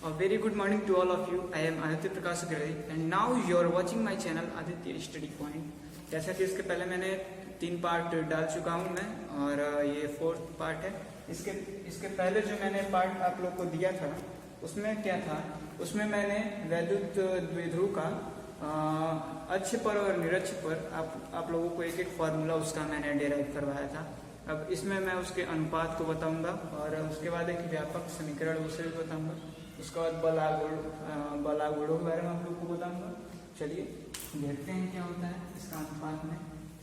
A very good morning to all of you. I am Aditya Prakash Agarwal and now you are watching my channel Aditya Study Point. जैसा कि इसके पहले मैंने 3 part डाल चुका हूं मैं और ये 4th पार्ट है। इसके पहले जो मैंने पार्ट आप लोग को दिया था उसमें क्या था, उसमें मैंने वैद्युत द्विध्रुव का अक्ष पर और निरक्ष पर आप लोगों को एक एक फॉर्मूला उसका मैंने डिराइव करवाया था। अब इसमें मैं उसके अनुपात को बताऊंगा और उसके बाद एक व्यापक समीकरण उसे भी बताऊंगा। उसके बाद बलागुणों के बारे में आप लोग को बताऊंगा। चलिए देखते हैं क्या होता है इसका अनुपात में।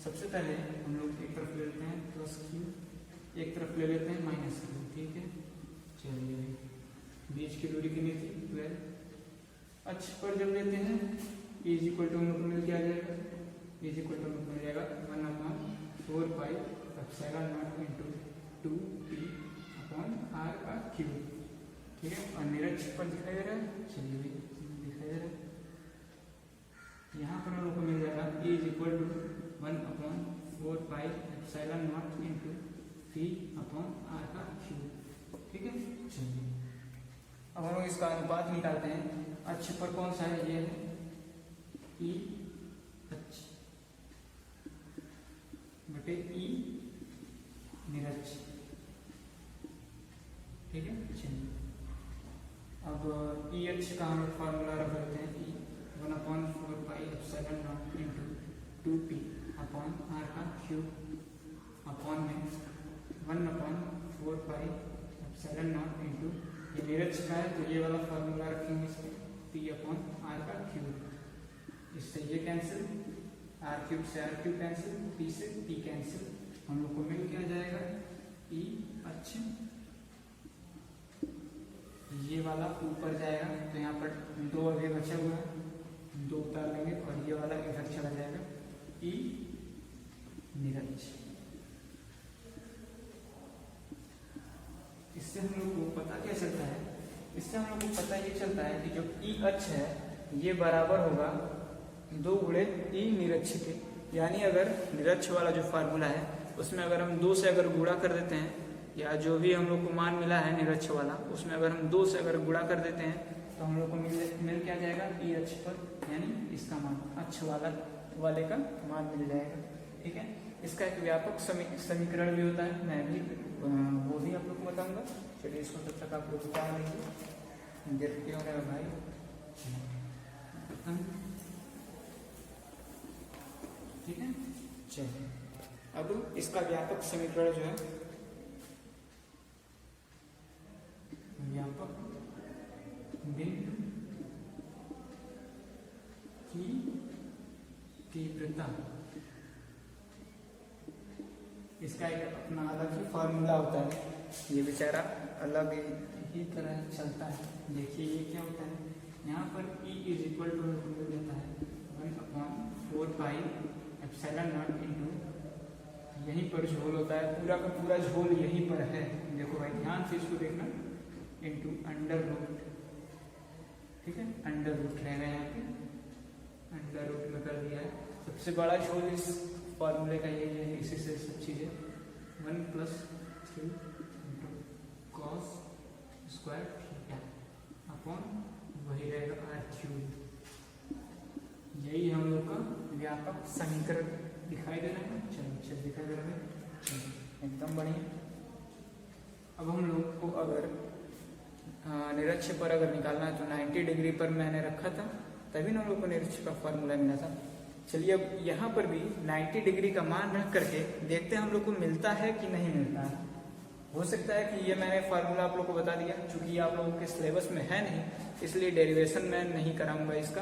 सबसे पहले हम लोग एक तरफ ले लेते हैं प्लस क्यू, एक तरफ ले लेते हैं माइनस क्यू। ठीक है, चलिए बीच की दूरी कितनी थी 12। अक्ष पर जब लेते हैं इज इक्वल टू हम लोग को मिल क्या जाएगा, इज इक्वल टू मिल जाएगा 1/4 pi epsilon not into 2p upon r का क्यूब। ठीक है, और निरक्ष पर दिखाई दे रहा है, चलिए दिखाई दे रहा है। यहाँ पर हम लोग को मिल जाएगा is equal to 1/4 pi epsilon not into p upon r का क्यूब। ठीक है, चलिए अब हम लोग इसका अनुपात निकालते हैं। अक्ष पर कौन सा है, ये है ई अक्ष बटे ई निरक्ष। ठीक है, चलिए अब ई अक्ष का हम लोग फॉर्मूला रख लेते हैं। ई 1/4 pi epsilon not into 2p upon r का क्यूब अपॉन में 1/4 पाई एप्सिलॉन नॉट इनटू ये निरक्ष का है तो ये वाला फॉर्मूला रखेंगे इसमें p अपॉन r का क्यूब। इससे ये कैंसिल, r क्यूब से r क्यूब कैंसिल, p से p कैंसिल। हम लोग को मिल क्या जाएगा, ई अक्ष ये वाला ऊपर जाएगा तो यहाँ पर 2 अभी बचा हुआ है, 2 उतार लेंगे और ये वाला इधर चला जाएगा ई निरक्ष। इससे हम लोग को पता क्या चलता है, इससे हम लोग को पता ये चलता है कि जो ई अक्ष है ये बराबर होगा 2 गुणे ई निरक्ष के। यानी अगर निरक्ष वाला जो फार्मूला है उसमें अगर हम 2 से अगर गुणा कर देते हैं, या जो भी हम लोग को मान मिला है निरक्ष वाला उसमें अगर हम 2 से अगर गुणा कर देते हैं तो हम लोग को मिल क्या जाएगा, ई अक्ष पर यानी इसका मान अक्ष वाले का मान मिल जाएगा। ठीक है, इसका एक व्यापक समीकरण भी होता है, मैं भी वो भी आप लोग को बताऊंगा। चलिए इसको तब तक आप लोग बता लेंगे, देखते हो रहे भाई। ठीक है, चलिए अब इसका व्यापक समीकरण जो है, व्यापक बिंदु की तीव्रता, इसका एक अपना अलग ही फॉर्मूला होता है। ये बेचारा अलग ही तरह चलता है। देखिए ये क्या होता है, यहाँ पर E इज इक्वल टू मिल जाता है 1/4 पाई एप्सिलॉन नॉट इनटू, यहीं पर झोल होता है, पूरा का पूरा झोल यहीं पर है। देखो भाई ध्यान से इसको देखना, इनटू अंडर रूट। ठीक है, अंडर रूट रहेगा यहाँ पे, अंडर रूट में कर दिया है। सबसे बड़ा झोल इस फॉर्मूले का यही है, इसी से सब चीजें 1+3 cos स्क्वायर थीटा अपॉन वही रहेगा r क्यूब। यही हम लोग का व्यापक समीकरण दिखाई दे रहा है। चलिए दिखाई दे रहा है, एकदम बढ़िया। अब हम लोग को अगर निरक्ष पर अगर निकालना है तो 90 डिग्री पर मैंने रखा था, तभी ना हम लोग को निरक्ष का फॉर्मूला मिला था। चलिए अब यहाँ पर भी 90 डिग्री का मान रख करके देखते हैं हम लोग को मिलता है कि नहीं मिलता है। हो सकता है कि ये मैंने फार्मूला आप लोग को बता दिया, चूंकि ये आप लोगों के सिलेबस में है नहीं इसलिए डेरिवेशन मैं नहीं कराऊंगा इसका।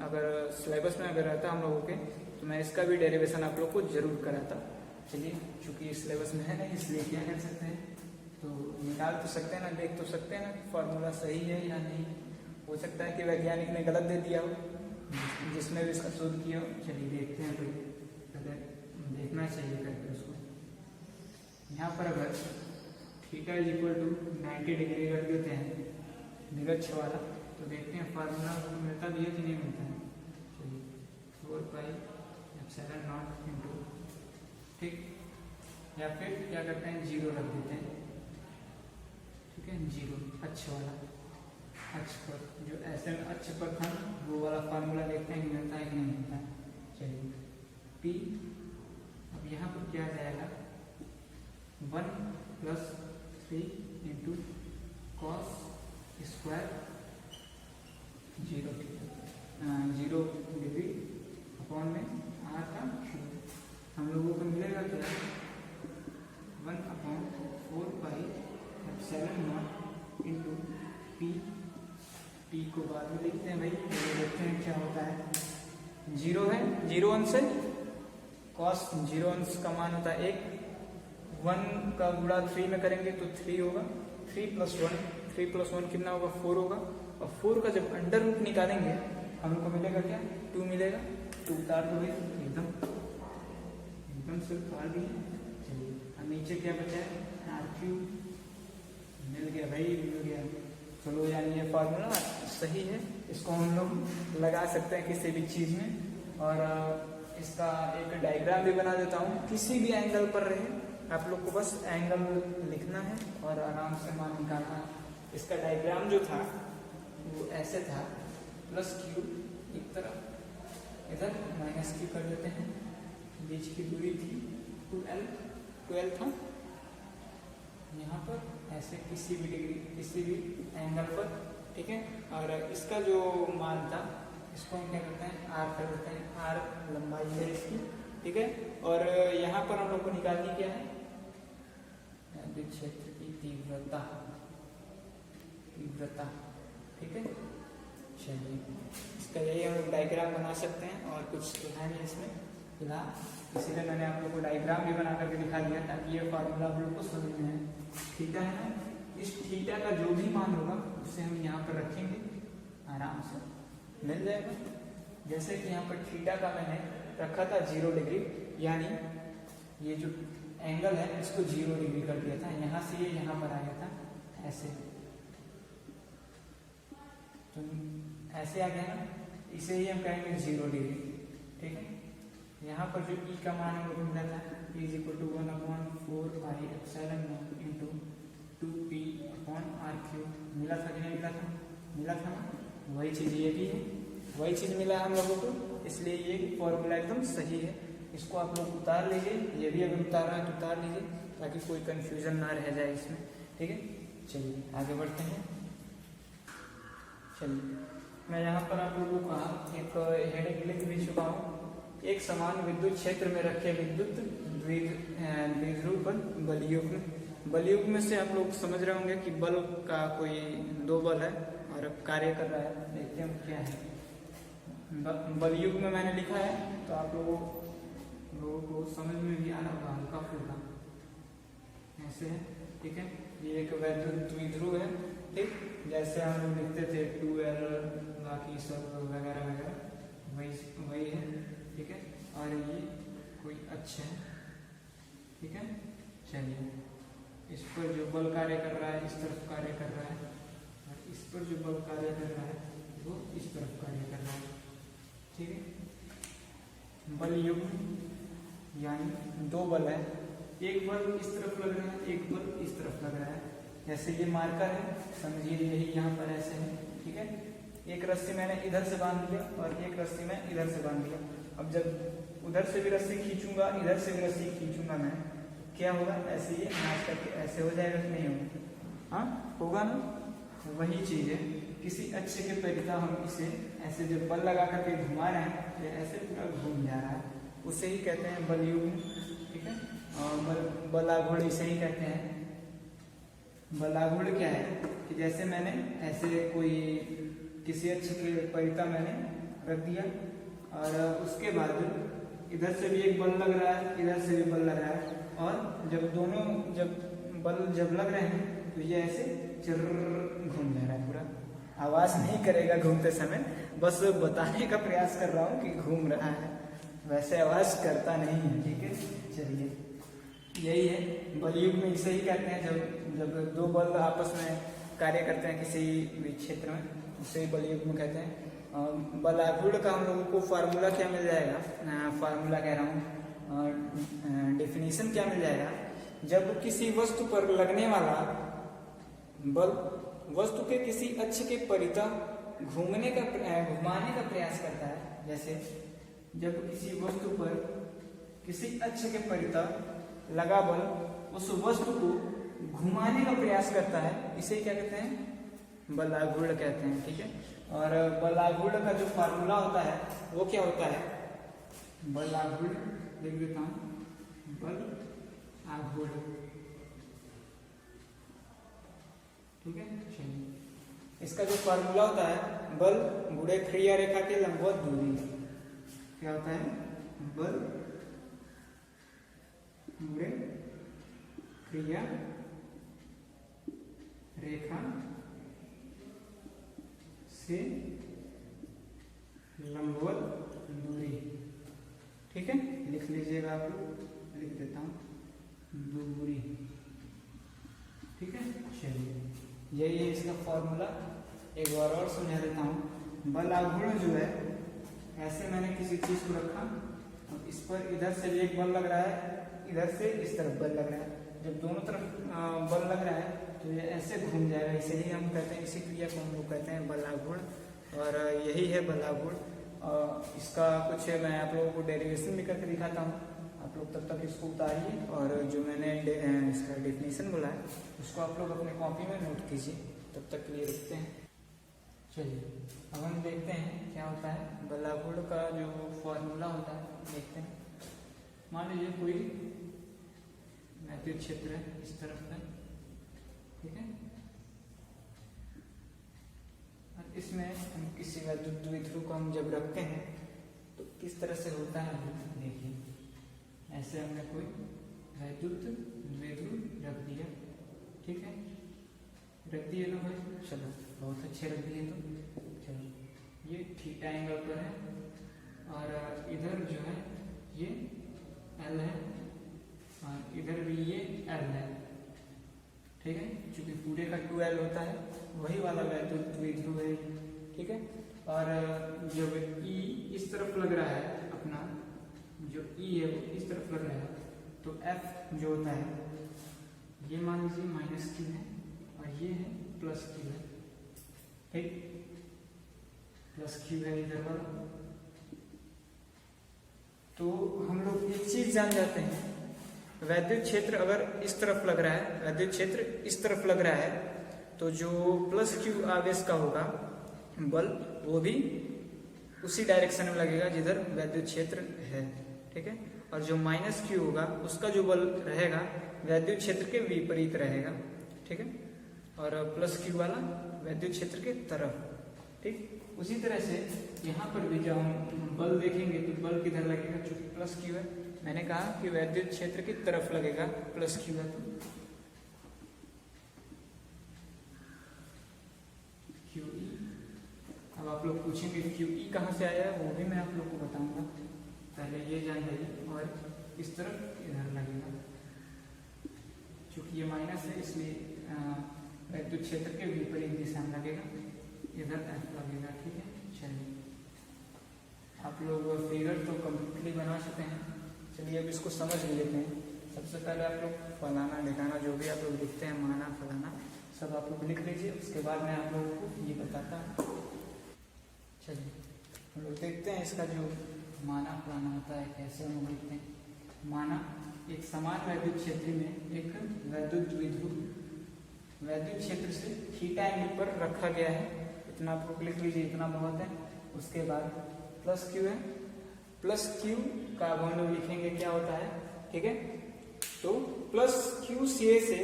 अगर सिलेबस में अगर रहता हम लोगों के तो मैं इसका भी डेरिवेशन आप लोग को जरूर कराता। चलिए चूंकि सिलेबस में है नहीं इसलिए क्या कर सकते हैं, तो निकाल तो सकते हैं ना, देख तो सकते हैं ना कि फॉर्मूला सही है या नहीं। हो सकता है कि वैज्ञानिक ने गलत दे दिया हो, जिसने भी इसका शोध किया हो। चलिए देखते हैं, तो देखना चाहिए करके उसको। यहाँ पर अगर theta is equal to 90 degree कर देते हैं निरक्ष वाला, तो देखते हैं फार्मूला मिलता भी है कि नहीं मिलता है। चलिए 4 पाई एप्सिलॉन नॉट इनटू, ठीक, या फिर क्या करते हैं 0 रख देते हैं। ठीक है, 0 अच्छा वाला अक्ष पर, जो ऐसे अक्ष पर था वो वाला फार्मूला देखते हैं कि मिलता है कि नहीं मिलता है। चलिए P, अब यहाँ पर क्या आ जाएगा 1 + 3 × cos स्क्वायर 0 डिग्री अपॉन में r का क्यूब। हम लोगों को मिलेगा क्या 1/4πε0 इंटू P को बाद में लिखते हैं भाई, देखते हैं क्या होता है। 0 है, 0 अंश है, cos 0 अंश का मान होता है 1, 1 का गुणा 3 में करेंगे तो 3 होगा, 3 + 1 कितना होगा 4 होगा, और 4 का जब अंडर रूट निकालेंगे हम लोग को मिलेगा क्या 2 मिलेगा। 2 उतार दो भाई, एकदम से उतार दिए। चलिए अब नीचे क्या बचा है r3, मिल गया भाई, मिल गया। चलो यानी ये फार्मूला सही है, इसको हम लोग लगा सकते हैं किसी भी चीज़ में। और इसका एक डायग्राम भी बना देता हूँ, किसी भी एंगल पर रहे आप लोग को बस एंगल लिखना है और आराम से मान निकालना है। इसका डायग्राम जो था वो ऐसे था, +q एक तरफ, इधर -q कर देते हैं, बीच की दूरी थी 12 था, यहाँ पर ऐसे किसी भी डिग्री किसी भी एंगल पर, ठीक है। और इसका जो मान था इसको हम क्या करते हैं r कर देते हैं, r लंबाई है इसकी, ठीक है। और यहाँ पर हम लोग को निकालनी क्या है विद्युत क्षेत्र की तीव्रता, ठीक है। चलिए इसका यही हम लोग डायग्राम बना सकते हैं, और कुछ तो है नहीं इसमें फिलहाल, इसीलिए मैंने आप लोग को डायग्राम भी बना करके दिखा दिया ताकि ये फार्मूला आप लोग को समझ में आए। थीटा है ना, इस थीटा का जो भी मान होगा उसे हम यहाँ पर रखेंगे, आराम से मिल जाएगा। जैसे कि यहाँ पर थीटा का मैंने रखा था 0 डिग्री, यानी ये जो एंगल है इसको 0 डिग्री कर दिया था, यहाँ से ये यहाँ पर आ गया था ऐसे, तो ऐसे आ गया ना, इसे ही हम कहेंगे 0 डिग्री, ठीक है। यहाँ पर जो E का मान है वो मिला था E = 1/4πε0 × 2p/r3, मिला था कि नहीं मिला था, मिला था ना। वही चीज़ ये भी है, वही चीज़ मिला हम लोगों को, इसलिए ये फॉर्मूला एकदम सही है। इसको आप लोग उतार लीजिए, ये भी अगर उतारना है तो उतार लीजिए ताकि कोई कंफ्यूजन ना रह जाए इसमें, ठीक है। चलिए आगे बढ़ते हैं। चलिए मैं यहाँ पर आप लोगों का एक हेडिंग लिख भी चुका हूँ, एक समान विद्युत क्षेत्र में रखे विद्युत द्विध्रुव बलयुग में से आप लोग समझ रहे होंगे कि बल का कोई 2 बल है और कार्य कर रहा है। देखते हैं क्या है, बलयुग में मैंने लिखा है तो आप लोगों को समझ में भी आना होगा हल्का फुल्का, ऐसे है, ठीक है। ये एक विद्युत द्विध्रुव है, ठीक, जैसे हम लोग लिखते थे 2L बाकी सब वगैरह वगैरह, वही है, ठीक है। और ये कोई अच्छा है, ठीक है। चलिए इस पर जो बल कार्य कर रहा है इस तरफ कार्य कर रहा है, और इस पर जो बल कार्य कर रहा है वो इस तरफ कार्य कर रहा है, ठीक है। बल युग्म यानी 2 बल है, एक बल इस तरफ लग रहा है, एक बल इस तरफ लग रहा है। जैसे ये मार्कर है, समझिए यही यहाँ पर ऐसे है, ठीक है। एक रस्सी मैंने इधर से बांध दिया और एक रस्सी मैं इधर से बांध दिया। अब जब उधर से भी रस्सी खींचूंगा, इधर से भी रस्सी खींचूंगा मैं, क्या होगा, ऐसे ही मैच करके ऐसे हो जाएगा कि नहीं होगा, हाँ होगा ना। वही चीज़ है, किसी अक्ष के परिता हम इसे ऐसे जब बल लगा करके घुमा रहे हैं, ये ऐसे पूरा घूम जा रहा है, उसे ही कहते हैं बलयुग्म, ठीक है। और बलाघूर्ण इसे ही कहते हैं। बलाघूर्ण क्या है कि जैसे मैंने ऐसे कोई किसी अक्ष के परिता मैंने रख दिया और उसके बाद इधर से भी एक बल लग रहा है, इधर से भी बल लग रहा है, और जब दोनों बल लग रहे हैं तो ये ऐसे चर घूम जा रहा है, पूरा आवाज नहीं करेगा घूमते समय, बस बताने का प्रयास कर रहा हूँ कि घूम रहा है, वैसे आवाज करता नहीं है, ठीक है। चलिए यही है बलयुग में, इसे ही कहते हैं जब 2 बल आपस में कार्य करते हैं किसी भी क्षेत्र में, उसे ही बलयुग में कहते हैं। बलाघूर्ण का हम लोगों को फार्मूला क्या मिल जाएगा, फार्मूला कह रहा हूँ, डेफिनेशन क्या मिल जाएगा, जब किसी वस्तु पर लगने वाला बल वस्तु के किसी अक्ष के परितः घुमाने का प्रयास करता है, जैसे जब किसी वस्तु पर किसी अक्ष के परितः लगा बल उस वस्तु को घुमाने का प्रयास करता है, इसे क्या कहते हैं? बलाघूर्ण कहते हैं। ठीक है, और बलाघूर्ण का जो फार्मूला होता है वो क्या होता है? बलाघूर्ण लिख देता हूं, बल आघूर्ण। ठीक है, चलिए इसका जो फार्मूला होता है बल गुणे क्रिया रेखा के लंबवत दूरी, क्या होता है? बल गुणे क्रिया रेखा से लंबवत दूरी। ठीक है, लिख लीजिएगा आप लोग, लिख देता हूं दूरी। ठीक है, चलिए यही है इसका फॉर्मूला। एक बार और समझा देता हूं। बल आघूर्ण जो है, ऐसे मैंने किसी चीज को रखा और इस पर इधर से भी एक बल लग रहा है, इधर से इस तरफ बल लग रहा है। जब दोनों तरफ बल लग रहा है तो ये ऐसे घूम जाएगा, इसे ही हम कहते हैं, इसी क्रिया को हम लोग कहते हैं बलाघूर्ण, और यही है बलाघूर्ण। इसका कुछ मैं आप लोगों को डेरिवेशन भी करके दिखाता हूँ, आप लोग तब तक इसको उतारिए, और जो मैंने इसका डेफिनेशन बोला है उसको आप लोग अपने कॉपी में नोट कीजिए, तब तक के लिए रखते हैं। चलिए अब हम देखते हैं क्या होता है बलाघूर्ण का जो फॉर्मूला होता है, देखते हैं। मान लीजिए कोई वैद्युत क्षेत्र है इस तरफ में, ठीक है, और इसमें हम किसी वैद्युत द्विध्रुव को हम जब रखते हैं तो किस तरह से होता है देखिए। ऐसे हमने कोई वैद्युत द्विध्रुव रख दिया, ठीक है, रख दिए ना भाई, चलो बहुत अच्छे रख दिए। तो चलो ये थीटा एंगल पर है और इधर जो है ये एल है और इधर भी ये एल है, ठीक है, क्योंकि पूरे का 2L होता है, वही वाला वैद्युत द्विध्रुव है, ठीक है। और जब E इस तरफ लग रहा है, अपना जो E है वो इस तरफ लग रहा है, तो F जो होता है ये मान लीजिए -Q है और ये है +Q है, ठीक, +Q है इधर वाला। तो हम लोग एक चीज जान जाते हैं, वैद्युत क्षेत्र अगर इस तरफ लग रहा है, वैद्युत क्षेत्र इस तरफ लग रहा है, तो जो +Q आवेश का होगा बल वो भी उसी डायरेक्शन में लगेगा जिधर वैद्युत क्षेत्र है, ठीक है। और जो -Q होगा उसका जो बल रहेगा वैद्युत क्षेत्र के विपरीत रहेगा, ठीक है, और +Q वाला वैद्युत क्षेत्र के तरफ, ठीक। उसी तरह से यहाँ पर भी जब हम बल देखेंगे तो बल किधर लगेगा, चूंकि +Q है, मैंने कहा कि वैद्युत क्षेत्र की तरफ लगेगा, +Q है तो QE। अब आप लोग पूछेंगे QE कहाँ से आया है, वो भी मैं आप लोग को बताऊंगा, पहले ये जान जाइए। और इस तरफ इधर लगेगा, चूंकि ये माइनस है इसलिए वैद्युत क्षेत्र के विपरीत दिशा में लगेगा, इधर F लगेगा, ठीक है। चलिए आप लोग फिगर तो कम्प्लीटली बना चुके हैं, चलिए अब इसको समझ लेते हैं। सबसे पहले आप लोग फलाना ढिकाना जो भी आप लोग लिखते हैं, माना फलाना सब आप लोग लिख लीजिए, उसके बाद मैं आप लोगों को ये बताता हूँ। चलिए हम लोग देखते हैं इसका जो माना फलाना होता है कैसे हम लोग लिखते हैं। माना एक समान वैद्युत क्षेत्र में एक वैद्युत द्विध्रुव वैद्युत क्षेत्र से थीटा एंगल पर रखा गया है, इतना आप लोग लिख लीजिए, इतना बहुत है। उसके बाद +Q है, +Q का हम लोग लिखेंगे क्या होता है, ठीक है। तो +Q सिरे से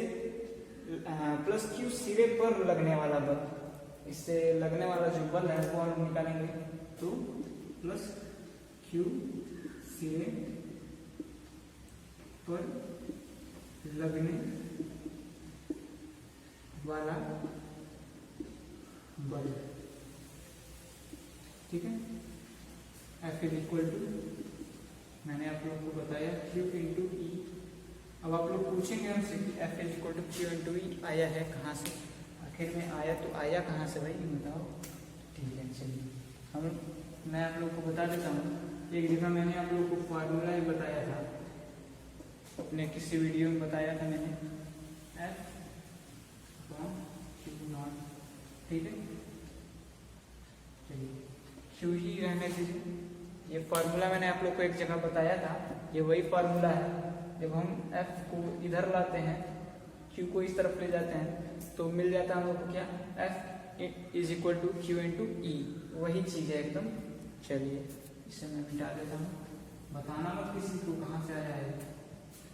+Q सिरे पर लगने वाला बल, इससे लगने वाला जो बल है वो हम निकालेंगे, तो +Q सिरे पर लगने वाला बल, ठीक है। F इक्वल टू मैंने आप लोगों को बताया Q इंटू E। अब आप लोग पूछेंगे हमसे कि F equal to Q into E आया है कहाँ से, आखिर में आया तो आया कहाँ से भाई, बताओ, ठीक है। चलिए मैं आप लोग को बता देता हूँ, एक जगह मैंने आप लोगों को फार्मूला ही बताया था, अपने किसी वीडियो में बताया था मैंने, F Q नॉट ठीक है, चलिए क्यू ही रहने दीजिए। ये फार्मूला मैंने आप लोग को एक जगह बताया था, ये वही फार्मूला है। जब हम एफ को इधर लाते हैं, क्यू को इस तरफ ले जाते हैं, तो मिल जाता है हम लोग को क्या, F is equal to Q into E, वही चीज है एकदम। चलिए इसे मैं मिटा देता हूँ, बताना मत किसी को कहाँ से आया है,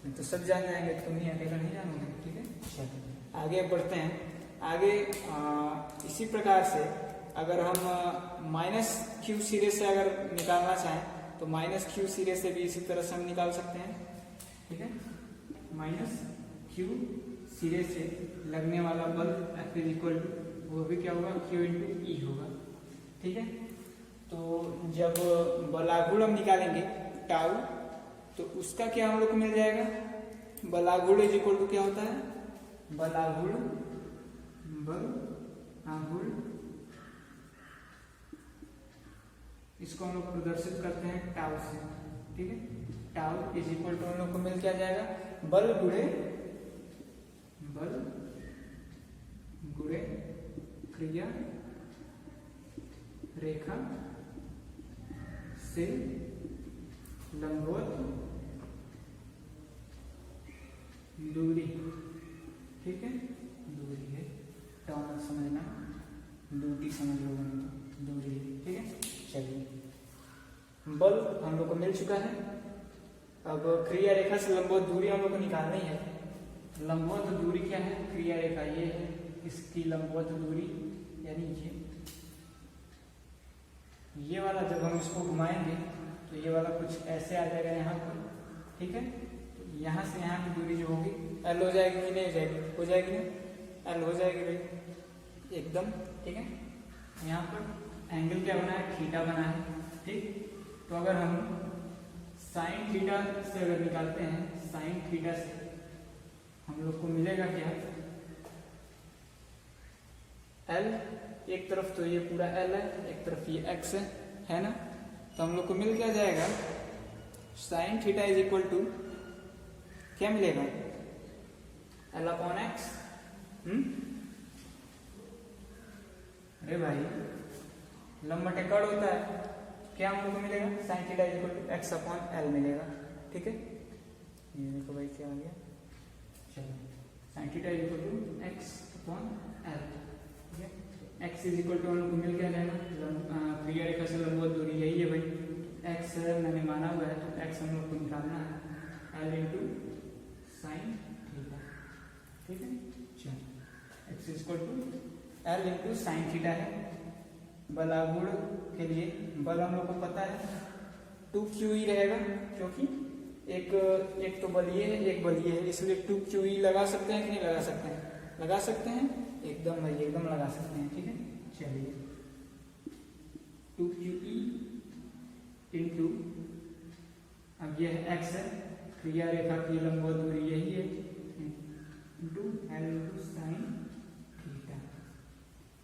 नहीं तो सब जान जाएंगे, तुम ही अकेला नहीं जानोगे। ठीक है, चलिए आगे बढ़ते हैं। आगे इसी प्रकार से अगर हम माइनस क्यू सिरे से अगर निकालना चाहें तो माइनस क्यू सिरे से भी इसी तरह से हम निकाल सकते हैं। ठीक है, माइनस क्यू सिरे से लगने वाला बल एफ इज इक्वल टू, वो भी क्या होगा, क्यू इंटू ई होगा। ठीक है, तो जब बलागुण हम निकालेंगे टाउ, तो उसका क्या हम लोग को मिल जाएगा, बलागुण इज इक्वल टू क्या होता है, बलागुण बल आगुण, इसको हम लोग प्रदर्शित करते हैं टाउ से। ठीक है, टाउ इज इक्वल टू हम लोग को मिल क्या जाएगा, बल गुणे क्रिया रेखा से लंबवत दूरी। ठीक है, दूरी है, टर्म समझना, दूरी समझ लो, दूरी। ठीक है, चलिए बल हम लोग को मिल चुका है। अब क्रिया रेखा से लंबवत दूरी हम लोग को निकालनी है। लंबवत दूरी क्या है, क्रिया रेखा ये है, इसकी लंबवत दूरी यानी ये वाला, जब हम इसको घुमाएंगे तो ये वाला कुछ ऐसे आ जाएगा यहाँ पर। ठीक है, तो यहाँ से यहाँ की दूरी जो होगी एल हो जाएगी कि नहीं हो जाएगी, हो जाएगी ना, एल हो जाएगी भाई एकदम। ठीक है, यहाँ पर एंगल क्या बना है, थीटा बना है। ठीक, तो अगर हम साइन थीटा से अगर निकालते हैं, साइन थीटा से हम लोग को मिलेगा क्या, एल, एक तरफ तो ये पूरा एल है, एक तरफ ये एक्स है ना, तो हम लोग को मिल क्या जाएगा, sine theta is equal to क्या मिलेगा, एल अपॉन एक्स। अरे भाई लंबा टेकड़ होता है, क्या हम लोग को मिलेगा, sine theta is equal to x upon L मिलेगा। ठीक है, ये देखो भाई क्या आ गया, चलो sine theta is equal to x upon L. ठीक है, एक्स इज इक्वल टू हम लोग को मिल क्या जाएगा, क्रिया रेखा से लंबवत दूरी यही है भाई, एक्स मैंने माना हुआ है, तो एक्स हम लोग को निकालना है, एल इंटू साइन थीटा। ठीक है, चलो x is equal to L into sine theta है। बलागुण के लिए बल हम लोग को पता है 2QE रहेगा, क्योंकि एक तो बल ये है, एक बल ये है, इसलिए 2QE लगा सकते हैं कि नहीं लगा सकते हैं, लगा सकते हैं एकदम भाई, एकदम लगा सकते हैं। ठीक है, चलिए 2QE इंटू, अब यह है एक्स है, क्रिया रेखा की लंबवत दूरी यही है, into L into sine theta.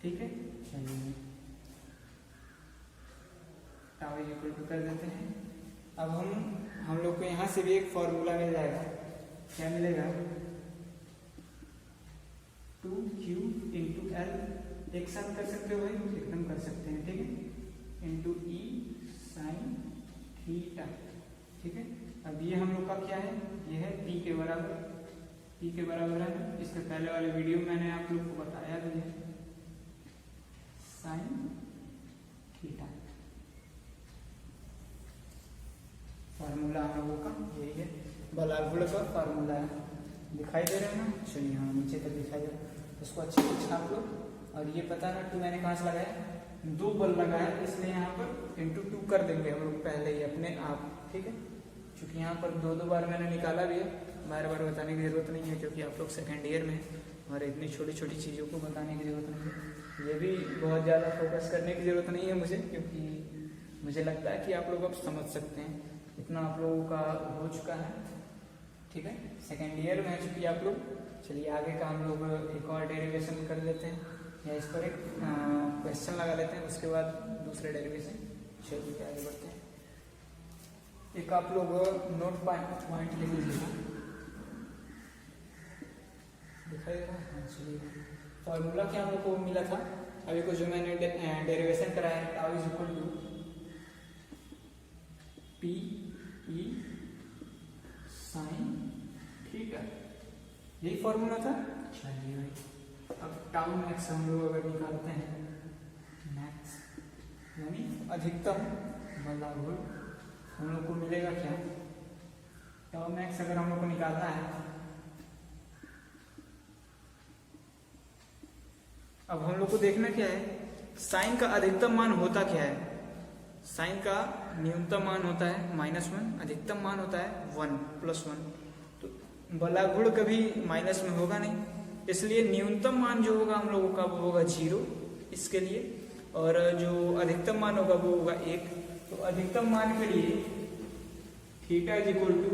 ठीक है, चलिए टाउ इक्वल टू कर देते हैं। अब हम लोग को यहाँ से भी एक फॉर्मूला मिल जाएगा, क्या मिलेगा, 2Q इंटू एल, एक साथ कर सकते हो भाई, एकदम कर सकते हैं। ठीक है, इंटू ई साइन थीटा। ठीक है, अब ये हम लोग का क्या है, ये है P के बराबर, P के बराबर है, इसके पहले वाले वीडियो में मैंने आप लोग को बताया भी है, साइन थीटा। फार्मूला हम लोगों का यही है, बलागुण का फार्मूला है, दिखाई दे रहा है ना, चलिए हाँ नीचे तक दिखाई दे रहा है, उसको अच्छे से छाप लो। और ये पता ना टू मैंने कहाँ से लगाया, दो बल लगाया, इसलिए यहाँ पर इंटू 2 कर देंगे हम लोग पहले ही अपने आप। ठीक है, क्योंकि यहाँ पर दो बार मैंने निकाला भी है, बार बार बताने की जरूरत नहीं है, क्योंकि आप लोग सेकेंड ईयर में और इतनी छोटी छोटी चीज़ों को बताने की जरूरत नहीं है। ये भी बहुत ज़्यादा फोकस करने की जरूरत नहीं है मुझे, क्योंकि मुझे लगता है कि आप लोग अब समझ सकते हैं, इतना आप लोगों का हो चुका है। ठीक है, सेकेंड ईयर में है चूंकि आप लोग। चलिए आगे का हम लोग एक और डेरिवेशन कर लेते हैं, या इस पर एक क्वेश्चन लगा लेते हैं, उसके बाद दूसरे डेरिवेशन। चलिए आगे बढ़ते हैं। एक आप लोग नोट पॉइंट लिख लीजिएगा, दिखाई दे रहा है। चलिए फॉर्मूला क्या हम लोग को मिला था, अभी कुछ जो मैंने डेरिवेशन कराया है, tau is equal to P E sine theta, यही फॉर्मूला था। चलिए भाई, अब टाउ मैक्स हम लोग अगर निकालते हैं, मैक्स यानी अधिकतम बलागुण, हम लोग को मिलेगा क्या? टाउ मैक्स अगर हम लोग को निकालना है, अब हम लोग को देखना क्या है, साइन का अधिकतम मान होता क्या है? साइन का न्यूनतम मान होता है -1, अधिकतम मान होता है 1 + 1। तो बलागुण कभी माइनस में होगा नहीं, इसलिए न्यूनतम मान जो होगा हम लोगों का वो होगा 0 इसके लिए, और जो अधिकतम मान होगा वो होगा 1। तो अधिकतम मान के लिए theta is equal to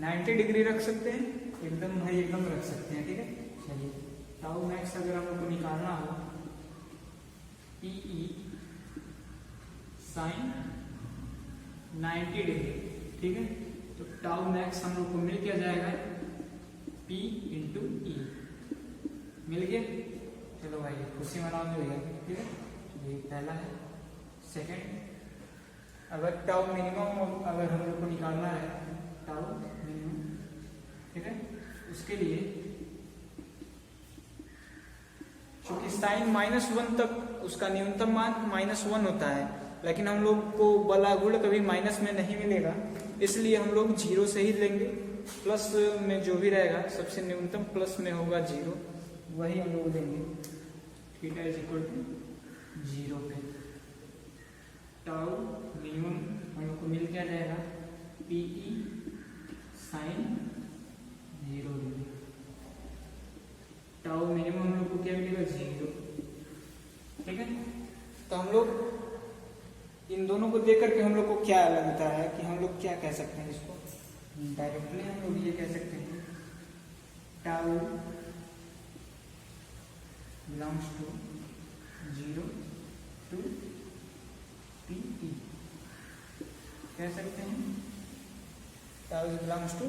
90 degree रख सकते हैं, एकदम भाई एकदम रख सकते हैं, ठीक है। चलिए, टाउ मैक्स अगर हम लोग को निकालना हो, पीई साइन 90 डिग्री, ठीक है। तो टाउ मैक्स हम लोग को मिल क्या जाएगा? P × E मिल गया। चलो भाई खुशी मनाओ, मिल गया, ठीक है। ये पहला है। सेकंड, अगर टाउ मिनिमम अगर हम लोग को निकालना है, टाउ मिनिमम, ठीक है, उसके लिए क्योंकि साइन -1 तक उसका न्यूनतम मान -1 होता है, लेकिन हम लोग को बलागुण कभी माइनस में नहीं मिलेगा, इसलिए हम लोग 0 से ही लेंगे। प्लस में जो भी रहेगा सबसे न्यूनतम प्लस में होगा 0, वही हम लोग लेंगे। थीटा इज इक्वल टू 0 पे टाउ मिनिमम हम लोग को मिल क्या जाएगा? PE sine 0 degree. Tau minimum हम लोग को क्या मिलेगा? 0, ठीक है। तो हम लोग इन दोनों को देख करके हम लोग को क्या लगता है कि हम लोग क्या कह सकते हैं? इसको डायरेक्टली हम लोग ये कह सकते हैं, tau belongs to 0 to PE, कह सकते हैं tau belongs to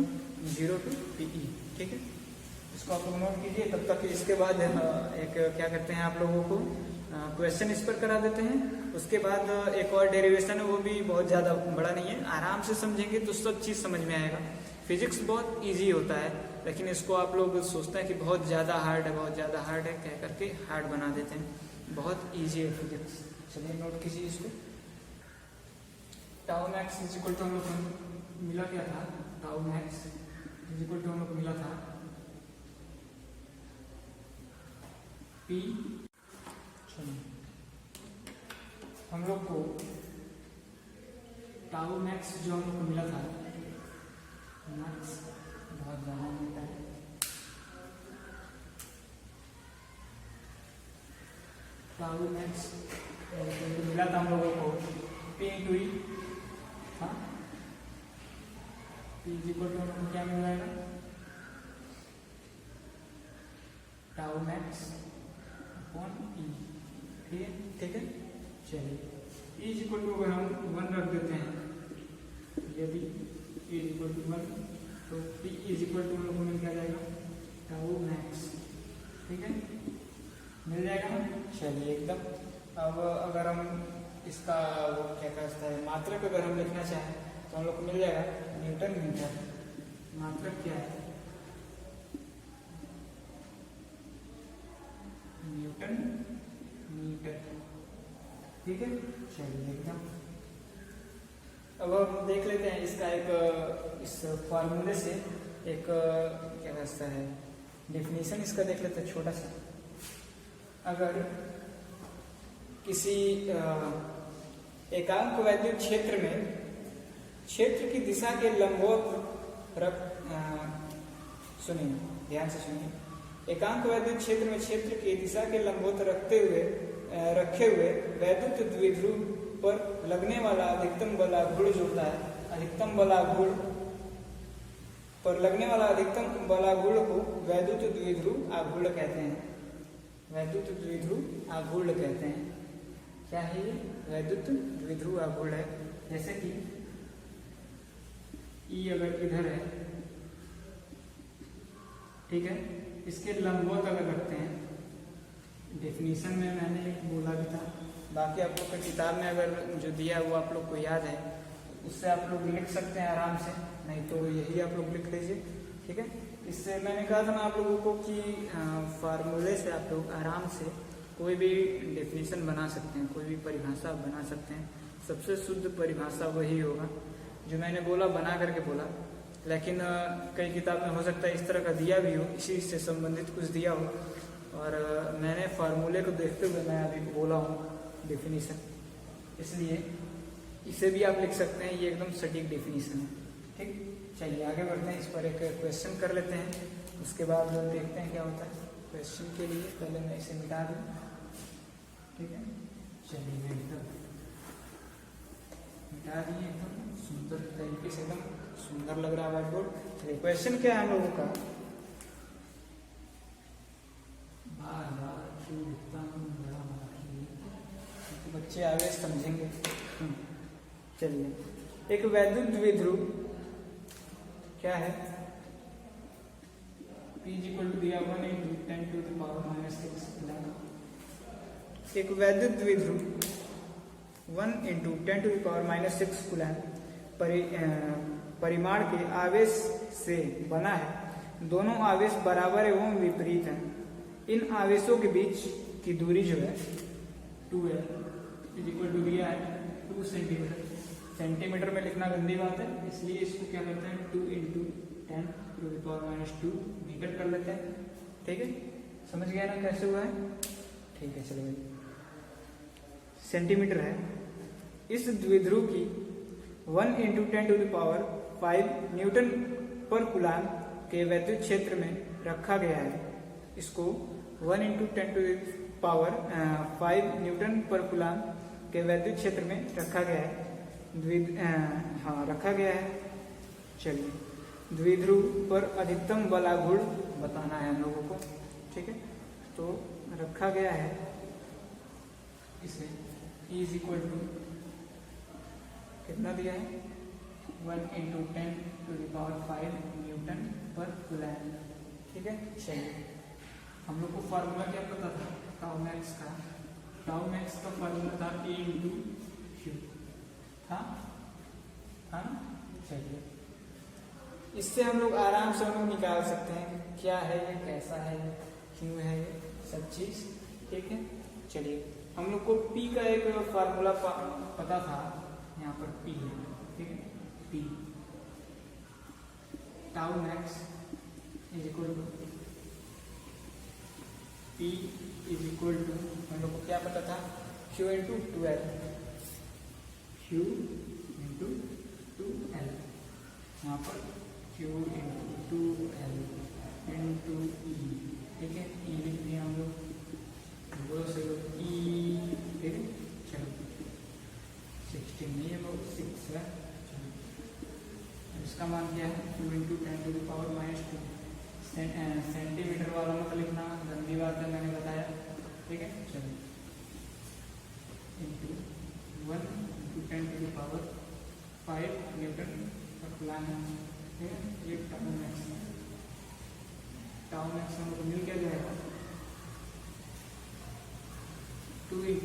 0 to PE, ठीक है। इसको आप लोग नोट कीजिए। तब तक इसके बाद एक क्या करते हैं, आप लोगों को क्वेश्चन इस पर करा देते हैं। उसके बाद एक और डेरिवेशन है, वो भी बहुत ज़्यादा बड़ा नहीं है, आराम से समझेंगे तो सब चीज़ समझ में आएगा। फिजिक्स बहुत इजी होता है, लेकिन इसको आप लोग सोचते हैं कि बहुत ज़्यादा हार्ड है, बहुत ज़्यादा हार्ड है, कह करके हार्ड बना देते हैं। बहुत इजी है फिजिक्स। चलिए नोट कीजिए इसको। Tau max is equal to हम लोग को मिला क्या था? Tau max is equal to हम लोग को मिला था पी, हम लोग को टाउ मैक्स जो हम लोग को मिला था, मैक्स बहुत ज़्यादा मिलता है, टाउ मैक्स मिला था हम लोगों को P × E, हाँ, P इज इक्वल टू हम लोग को क्या मिल जाएगा? टाउ मैक्स अपॉन E, ठीक है, ठीक है। चलिए, E इज इक्वल टू अगर हम 1 रख देते हैं, यदि E इज इक्वल टू 1, तो P इज इक्वल टू हम लोग को मिल क्या जाएगा? टाउ मैक्स, ठीक है, मिल जाएगा ना। चलिए एकदम। अब अगर हम इसका वो क्या कहता है, मात्रक अगर हम लिखना चाहें तो हम लोग को मिल जाएगा न्यूटन मीटर। मात्रक क्या है? न्यूटन मीटर, ठीक है। चलिए एकदम। अब हम देख लेते हैं इसका एक इस फॉर्मूले से एक क्या कहता है डेफिनेशन इसका देख लेते हैं छोटा सा। अगर किसी एकांक वैद्युत क्षेत्र में क्षेत्र की दिशा के लंबवत सुनिए, ध्यान से सुनिए। एकांक वैद्युत क्षेत्र में क्षेत्र की दिशा के लंबवत रखे हुए वैद्युत द्विध्रुव पर लगने वाला अधिकतम बलागुण जो होता है, अधिकतम बलागुण पर लगने वाला अधिकतम बलागुण को वैद्युत द्विध्रुव आघूर्ण कहते हैं। वैद्युत द्विध्रुव आघूर्ण कहते हैं। क्या है ये? वैद्युत द्विध्रुव आघूर्ण है। जैसे कि E अगर इधर है, ठीक है, इसके लंबवत अगर रखते हैं, डेफिनेशन में मैंने एक बोला भी था, बाकी आप लोग की किताब में अगर जो दिया है वो आप लोग को याद है, उससे आप लोग लिख सकते हैं आराम से, नहीं तो यही आप लोग लिख लीजिए, ठीक है। इससे मैंने कहा था ना आप लोगों को कि फार्मूले से आप लोग आराम से कोई भी डेफिनेशन बना सकते हैं, कोई भी परिभाषा बना सकते हैं। सबसे शुद्ध परिभाषा वही होगा जो मैंने बोला, बना करके बोला। लेकिन कई किताब में हो सकता है इस तरह का दिया भी हो, इसी से संबंधित कुछ दिया हो, और मैंने फार्मूले को देखते हुए मैं अभी बोला हूँ डेफिनेशन, इसलिए इसे भी आप लिख सकते हैं, ये एकदम सटीक डेफिनेशन है, ठीक। चलिए आगे बढ़ते हैं, इस पर एक क्वेश्चन कर लेते हैं, उसके बाद देखते हैं क्या होता है। क्वेश्चन के लिए पहले मैं इसे मिटा दूँ, ठीक है। चलिए मैं एकदम मिटा दिए, एकदम सुंदर तरीके से, एकदम सुंदर लग रहा है व्हाइट बोर्ड। चलिए क्वेश्चन क्या है हम लोगों का, बार बार क्यों लिखता हूँ, बड़ा तो बच्चे आगे समझेंगे। चलिए, एक वैद्युत द्विध्रुव क्या है, P = दिया 1 × 10⁻⁻⁶ कूलम्ब। एक वैद्युत द्विध्रुव 1 × 10⁻⁻⁶ कूलम्ब परिमाण के आवेश से बना है। दोनों आवेश बराबर एवं विपरीत हैं। इन आवेशों के बीच की दूरी जो है 2L = दिया है 2 सेंटीमीटर। सेंटीमीटर में लिखना गंदी बात है, इसलिए इसको क्या करते हैं 2 × 10⁻⁻² मीटर कर लेते हैं, ठीक है। समझ गया ना कैसे हुआ है, ठीक है। चलो सेंटीमीटर है। इस द्विध्रुव की 1 × 10⁵ न्यूटन पर कूलम्ब के वैद्युत क्षेत्र में रखा गया है। इसको 1 × 10⁵ न्यूटन पर कूलम्ब के वैद्युत क्षेत्र में रखा गया है। रखा गया है। चलिए, द्विध्रुव पर अधिकतम बलाघूर्ण बताना है हम लोगों को, ठीक है। तो रखा गया है इसे E = कितना दिया है 1 × 10⁵ न्यूटन पर कूलम्ब, ठीक है। चलिए, हम लोग को फार्मूला क्या पता था टाउ मैक्स का फार्मूला था E × Q था ना। चलिए, इससे हम लोग आराम से हम लोग निकाल सकते हैं क्या है ये, कैसा है ये, क्यों है ये, सब चीज, ठीक है। चलिए, हम लोग को P का एक फार्मूला पता था, यहाँ पर P है, ठीक है। P टाउ मैक्स P हम लोग को क्या पता था Q × 2L, Q × 2L, यहाँ पर Q × 2L × E, ठीक है। E लिख दिया हम लोग, E, ठीक है। चलो 16 नहीं है, बहुत 6 है। इसका मान क्या है 2 × 10⁻⁻²। सेंटीमीटर वाला मत लिखना, गंदी बात है, मैंने बताया, ठीक है। चलिए, × 1 × 10⁵ न्यूटन पर कूलम्ब है, ठीक है। ये टाउ मैक्स हमको मिल क्या जाएगा 2 ×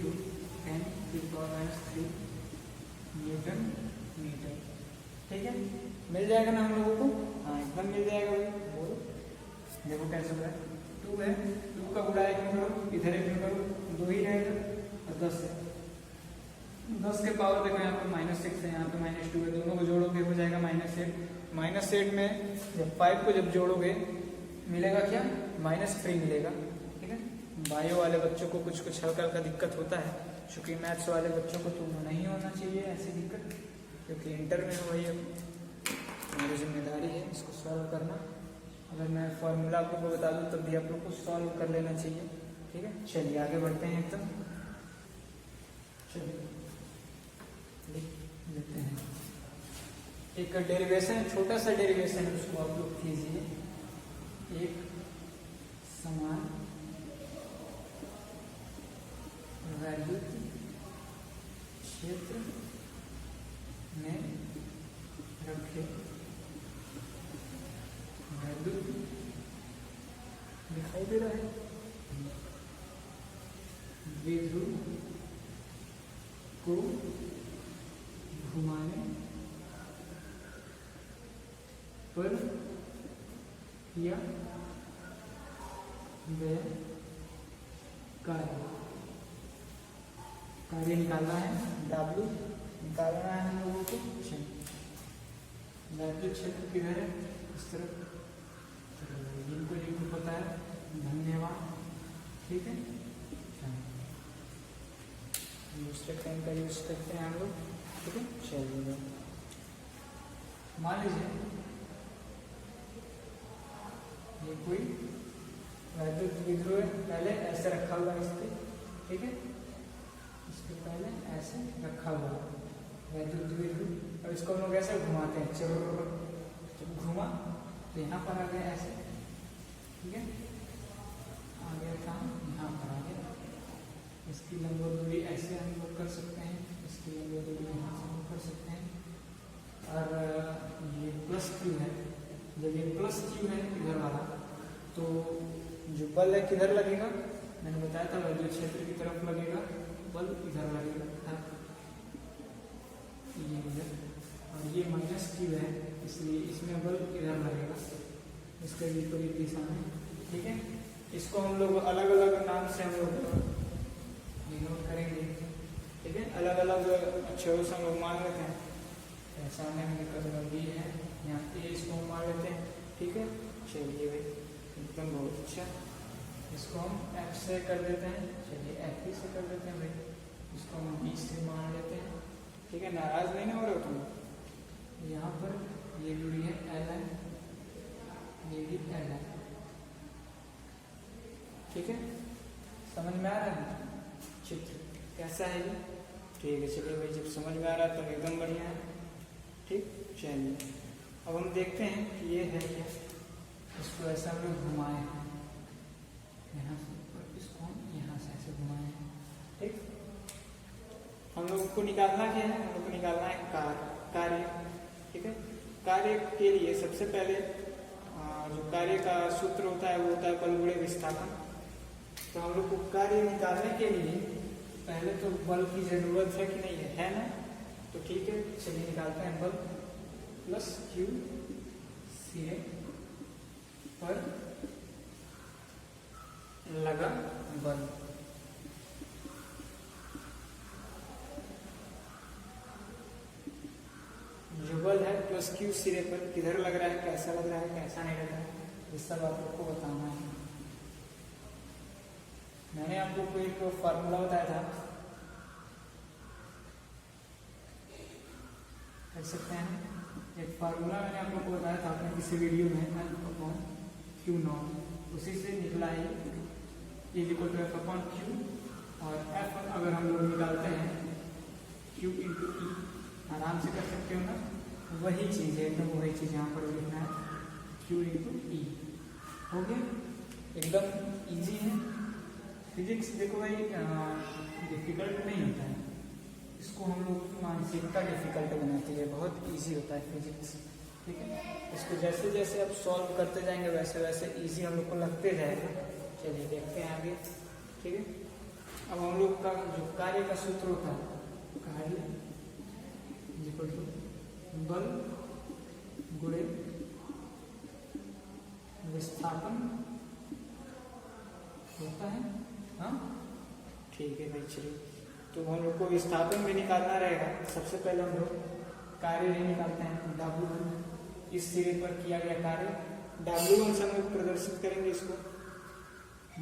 10⁻³ न्यूटन मीटर, ठीक है। मिल जाएगा ना हम लोगों को, हाँ एकदम मिल जाएगा भाई। बोलो, देखो कैसे हो रहा है, 2 है, 2 का गुणा 1 में करो, इधर 1 में करो, 2 ही रहेगा, और 10 है, 10 के पावर देखो यहाँ पे -6 है, यहाँ पे -2 है, दोनों को जोड़ोगे हो जाएगा -8। -8 में जब 5 को जब जोड़ोगे मिलेगा क्या -3 मिलेगा, ठीक है। बायो वाले बच्चों को कुछ हल्का दिक्कत होता है, चूँकि मैथ्स वाले बच्चों को तो नहीं होना चाहिए ऐसी दिक्कत, क्योंकि इंटर में वही हमारी जिम्मेदारी है इसको सॉल्व करना। अगर मैं फॉर्मूला आप लोग को बता दूँ तब भी आप लोग को सॉल्व कर लेना चाहिए, ठीक है। चलिए आगे बढ़ते हैं एकदम, चलिए लिख लेते हैं। एक डेरिवेशन, छोटा सा डेरिवेशन है, उसको आप लोग कीजिए। एक समान वैद्युत क्षेत्र में रखे वैद्युत दिखाई दे रहा है द्विध्रुव को घुमाने पर किया गया कार्य निकालना है, W निकालना है हम लोगों को। वैद्युत क्षेत्र किधर है? इस तरफ। जिनको पता है धन्यवाद। ठीक है, दूसरे पेन का यूज करते हैं हम लोग। ठीक है, चलिए मान लीजिए ये कोई वैद्युत द्विध्रुव है, पहले ऐसे रखा हुआ है इस पे। ठीक है, इसके पहले ऐसे रखा हुआ वैद्युत द्विध्रुव। और इसको हम लोग ऐसे घुमाते हैं, चलो जब घुमा तो यहाँ पर आ गया ऐसे। ठीक है, आ गया था यहाँ पर आ गया। इसकी लंबवत दूरी ऐसे हम लोग कर सकते हैं, इसकी लंबवत दूरी यहाँ से हम कर सकते हैं। और ये प्लस क्यू है, जब ये प्लस क्यू है इधर वाला, तो जो बल है किधर लगेगा? मैंने बताया था वैद्युत क्षेत्र की तरफ लगेगा, बल इधर लगेगा, ये इधर। और ये माइनस क्यू है, इसलिए इसमें बल इधर लगेगा, इसके विपरीत दिशा में। ठीक है, इसको हम लोग अलग अलग नाम से हम लोग डिनोट करेंगे। ठीक है, अलग अलग अक्षरों से हम लोग मान लेते हैं। सामने में निकल बी है, यहाँ ए इसको हम मान लेते हैं। ठीक है, चलिए भाई एकदम बहुत अच्छा। इसको हम एफ से कर देते हैं, चलिए एफ से कर देते हैं भाई। इसको हम बी से मान लेते हैं। ठीक है, नाराज नहीं ना हो रहे हो तुम? यहाँ पर ये दूरी है एल है, ये भी एल है। ठीक है, समझ में आ रहा है चित्र कैसा है ये? ठीक है, चलिए भाई जब समझ में आ रहा है तो एकदम बढ़िया है। ठीक, चलिए अब हम देखते हैं कि ये है क्या। इसको ऐसा हम लोग घुमाए हैं यहाँ से, और इसको हम यहाँ से ऐसे घुमाए हैं। ठीक, हम लोग को निकालना क्या है? हम लोग को निकालना है कार्य। ठीक है, कार्य के लिए सबसे पहले जो कार्य का सूत्र होता है वो होता है बल गुणे विस्थापन। तो हम लोग को कार्य निकालने के लिए पहले तो बल की जरूरत है कि नहीं है ना? तो ठीक है, चलिए निकालते हैं। बल प्लस क्यू सिरे पर लगा बल। जो बल है प्लस क्यू सिरे पर किधर लग रहा है, कैसा लग रहा है, कैसा नहीं लग रहा है, ये सब आपको बताना है। मैंने आपको कोई फॉर्मूला बताया था, कर सकते हैं। एक फार्मूला मैंने आपको बताया था अपने किसी वीडियो में, Q0, उसी से निकला है F/Q। और F अगर हम लोग निकालते हैं Q × E, आराम से कर सकते हो ना? वही चीज़ है, एकदम वही चीज़ यहाँ पर लिखना है, Q × E। हो गया, एकदम इजी है। फिजिक्स देखो भाई डिफिकल्ट नहीं होता है, इसको हम लोग की मानसिकता डिफिकल्ट बनाती है। बहुत इजी होता है फिजिक्स। ठीक है, इसको जैसे जैसे आप सॉल्व करते जाएंगे वैसे वैसे इजी हम लोग को लगते जाएगा। चलिए देखते हैं आगे। ठीक है, अब हम लोग का जो कार्य का सूत्र होता है, कार्य बल गुणे विस्थापन होता है। हाँ, ठीक है भाई, चलिए तो हम लोग को विस्थापन भी निकालना रहेगा। सबसे पहले हम लोग कार्य नहीं निकालते हैं, W इस सिरे पर किया गया कार्य, W1 से हम लोग प्रदर्शित करेंगे इसको।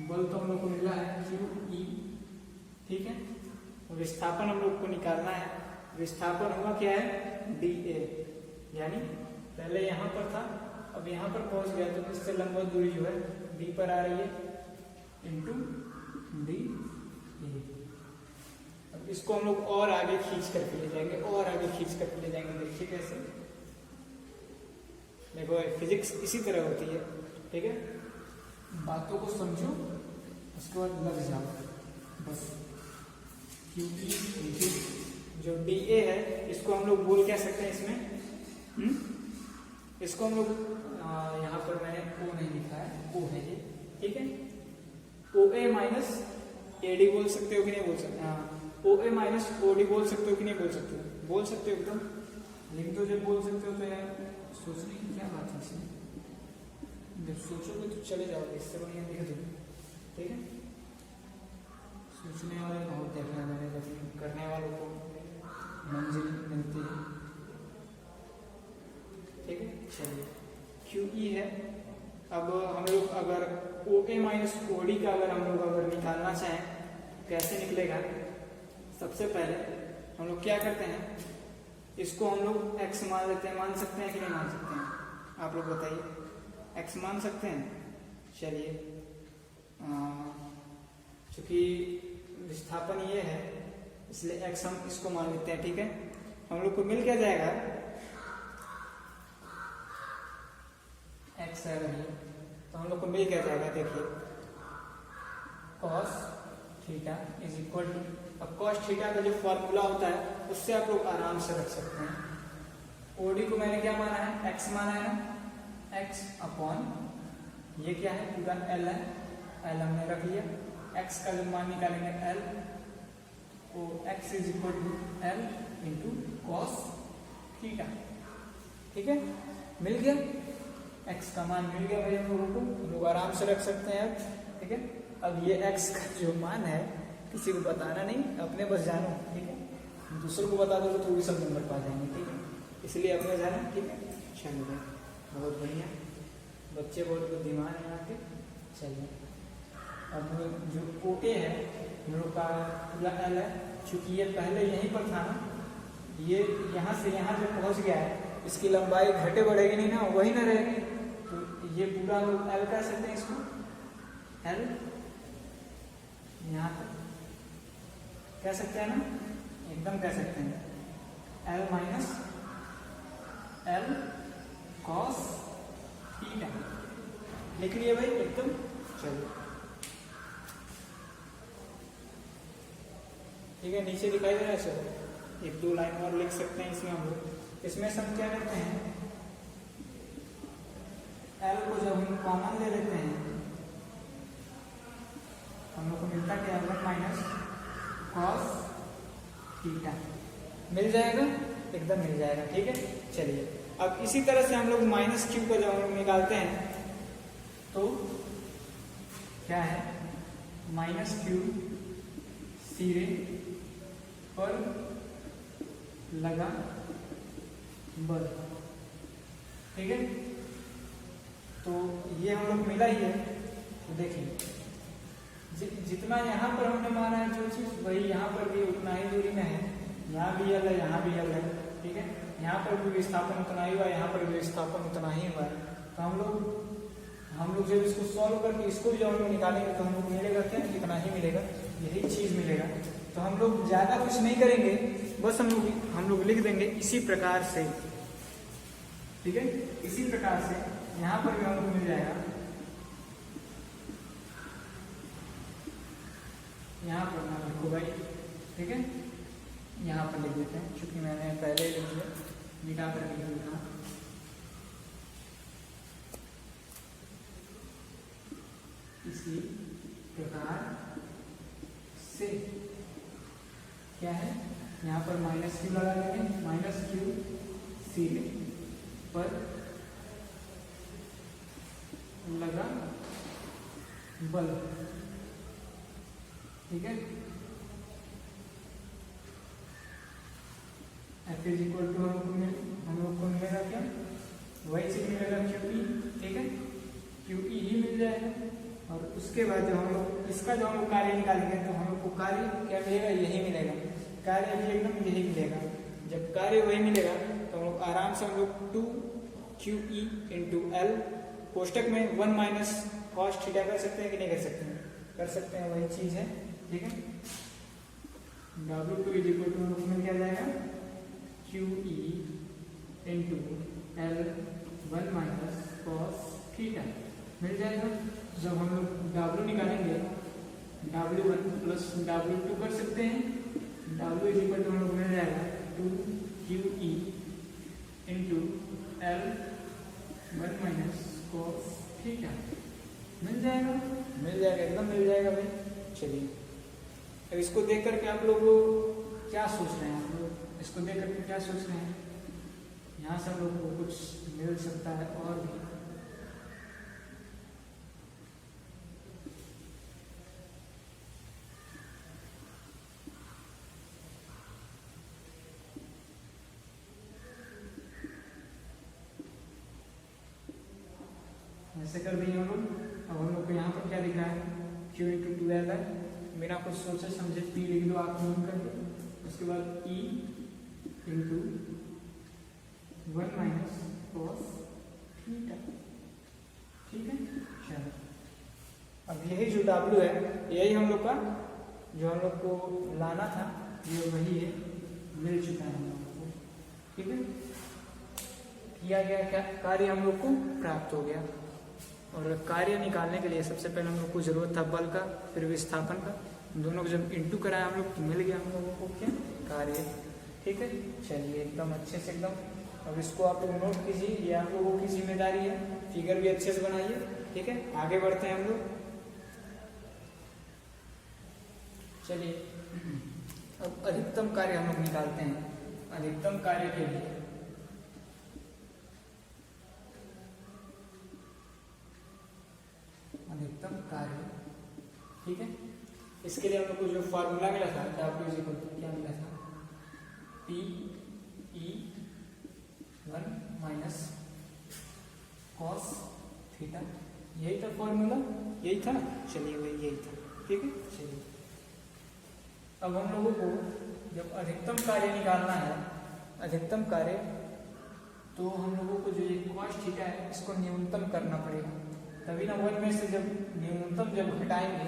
बल तो हम लोग को मिला है QE। ठीक है, विस्थापन हम लोग को निकालना है। विस्थापन हुआ क्या है? DA, यानी पहले यहाँ पर था, अब यहाँ पर पहुंच गया, तो इससे लंबवत दूरी जो है D पर आ रही है, इंटू DA। अब इसको हम लोग और आगे खींच करके ले जाएंगे, और आगे खींच करके ले जाएंगे। देखिए कैसे, देखो फिजिक्स इसी तरह होती है। ठीक है, बातों को समझो, उसके बाद लग जाओ बस। क्योंकि जो DA है इसको हम लोग बोल क्या सकते हैं इसमें? इसको हम लोग यहाँ पर मैंने O नहीं लिखा है, O है ये। ठीक है, OA माइनस AD डी बोल सकते हो कि नहीं बोल सकते? हाँ, ओ ए माइनस ओ डी बोल सकते हो कि नहीं बोल सकते हो? बोल सकते हो एकदम। लेकिन तो जब बोल सकते हो तो यार सोचने की क्या बात है इसमें, जब सोचोगे तो चले जाओगे, इससे बढ़िया लिख दो। ठीक है, सोचने वाले बहुत देखना पड़ेगा, लेकिन करने वालों को मंजिल मिलती है। ठीक है, चलिए क्यू ई है। अब हम लोग अगर ओ ए माइनस ओ डी का अगर निकालना चाहें कैसे निकलेगा? सबसे पहले हम लोग क्या करते हैं, इसको हम लोग x मान लेते हैं। मान सकते हैं कि नहीं मान सकते हैं? आप लोग बताइए, x मान सकते हैं? चलिए, चूंकि विस्थापन ये है इसलिए x हम इसको मान लेते हैं। ठीक है, हम लोग को मिल क्या जाएगा? x है वही, तो हम लोग को मिल क्या जाएगा? देखिए, cos theta is equal to, अब cos थीटा का जो फॉर्मूला होता है उससे आप लोग आराम से रख सकते हैं। ओडी को मैंने क्या माना है? x माना है ना, x अपॉन ये क्या है? पूरा l है, l हमने रख लिया। x का जो मान निकालेंगे l, तो x is equal to l into cos theta. ठीक है, मिल गया, x का मान मिल गया भाई हम लोगों को, हम लोग आराम से रख सकते हैं अब। ठीक है, अब ये x का जो मान है किसी को बताना नहीं, अपने बस जानो। ठीक है, दूसरों को बता दो तो भी सब नंबर पा जाएंगे। ठीक है, इसलिए अपने जाना। ठीक है, चलिए भाई, बहुत बढ़िया, बच्चे बहुत बुद्धिमान हैं यहाँ के। चलिए, अब जो ओ ए है हम लोग का पूरा एल है, चूंकि ये पहले यहीं पर था ना, ये यहाँ से यहाँ जो पहुँच गया है, इसकी लंबाई घटे बढ़ेगी नहीं ना, वही ना रहेगी। तो ये पूरा लोग एल कह सकते हैं इसको, एल यहाँ तक कह सकते हैं ना, एकदम कह सकते हैं। L minus L cos theta लिख लिए भाई एकदम। चलिए, ठीक है, नीचे दिखाई दे रहा है सर, एक दो लाइन और लिख सकते हैं इसमें हम लोग। इसमें सब क्या करते हैं, एल को जब हम कॉमन ले लेते हैं हम लोग को मिलता क्या? वन माइनस कॉस थीटा मिल जाएगा, एकदम मिल जाएगा। ठीक है, चलिए, अब इसी तरह से हम लोग माइनस क्यू को जब हम लोग निकालते हैं तो क्या है? माइनस क्यू सिरे पर लगा बल। ठीक है, तो ये हम लोग मिला ही है। तो देखिए, जितना यहाँ पर हमने माना है जो चीज, वही यहाँ पर भी उतना ही दूरी में है। यहाँ भी यल है, यहाँ भी यल है। ठीक है, यहाँ पर भी विस्थापन उतना ही हुआ, यहाँ पर भी विस्थापन उतना ही हुआ है। तो हम लोग जब इसको सॉल्व करके इसको जब हम लोग निकालेंगे तो हम लोग मिलेगा क्या? इतना ही मिलेगा, यही चीज मिलेगा। तो हम लोग ज्यादा कुछ नहीं करेंगे, बस हम लोग लिख देंगे इसी प्रकार से। ठीक है, इसी प्रकार से यहाँ पर भी हमको मिल जाएगा, यहाँ पर ना लिखो भाई। ठीक है, यहाँ पर लिख देते हैं, क्योंकि मैंने पहले ही लिख दिया, मिटा कर लिख दिया। इसी प्रकार से क्या है, यहाँ पर माइनस क्यू लगा देंगे, माइनस क्यू सी पर लगा बल। ठीक है, एफ इज इक्वल टू हम लोग को मिलेगा क्या? वही चीज मिलेगा क्यू ई। ठीक है, क्यू ई ही मिल जाएगा। और उसके बाद जब हम लोग इसका जो हम लोग कार्य निकालेंगे तो हम लोग को कार्य क्या मिलेगा? यही मिलेगा, कार्य भी एकदम यही मिलेगा। जब कार्य वही मिलेगा तो हम लोग आराम से हम लोग two Q E into L कोष्टक में वन माइनस कॉस थीटा कर सकते हैं कि नहीं कर सकते हैं? कर सकते हैं, वही चीज है। ठीक है, W2 इज इक्वल टू में क्या जाएगा? Q E into L one minus cos theta मिल जाएगा। जब हम लोग W निकालेंगे, W1 प्लस W2 कर सकते हैं। W इज इक्वल टू हम लोग मिल जाएगा two Q E into L one minus cos theta मिल जाएगा, मिल जाएगा, एकदम मिल जाएगा भाई। चलिए, अब इसको देख करके आप लोग क्या सोच रहे हैं? आप लोग इसको देख करके क्या सोच रहे हैं? यहाँ से हम लोग को कुछ मिल सकता है और भी। ऐसे कर दिए हम लोग। अब हम लोग को यहाँ पर क्या दिख रहा है? Q इंटू 12 है। बिना कुछ सोचे समझे P लिख दो आप नोट करके। उसके बाद E into 1 minus cos theta. ठीक है, चलो अब यही जो W है यही हम लोग का जो हम लोग को लाना था ये वही है, मिल चुका है हम लोग को। ठीक है, किया गया क्या कार्य हम लोग को प्राप्त हो गया। और कार्य निकालने के लिए सबसे पहले हम लोग को जरूरत था बल का, फिर विस्थापन का। दोनों को जब इंटू कराया हम लोग तो मिल गया हम लोगों को क्या कार्य। ठीक है, चलिए एकदम अच्छे से एकदम। अब इसको आप लोग नोट कीजिए, ये आप लोगों की जिम्मेदारी है। फिगर भी अच्छे से बनाइए। ठीक है, आगे बढ़ते हैं हम लोग। चलिए अब अधिकतम कार्य हम लोग निकालते हैं। अधिकतम कार्य के लिए अधिकतम कार्य, ठीक है, इसके लिए हम लोग को जो फॉर्मूला मिला था W इक्वल टू क्या मिला था? P E 1 minus cos theta. यही था फॉर्मूला, यही था। चलिए वही यही था। ठीक है, चलिए अब हम लोगों को जब अधिकतम कार्य निकालना है, अधिकतम कार्य, तो हम लोगों को जो ये कॉस थीटा है इसको न्यूनतम करना पड़ेगा। तभी ना 1 में से जब न्यूनतम जब घटाएंगे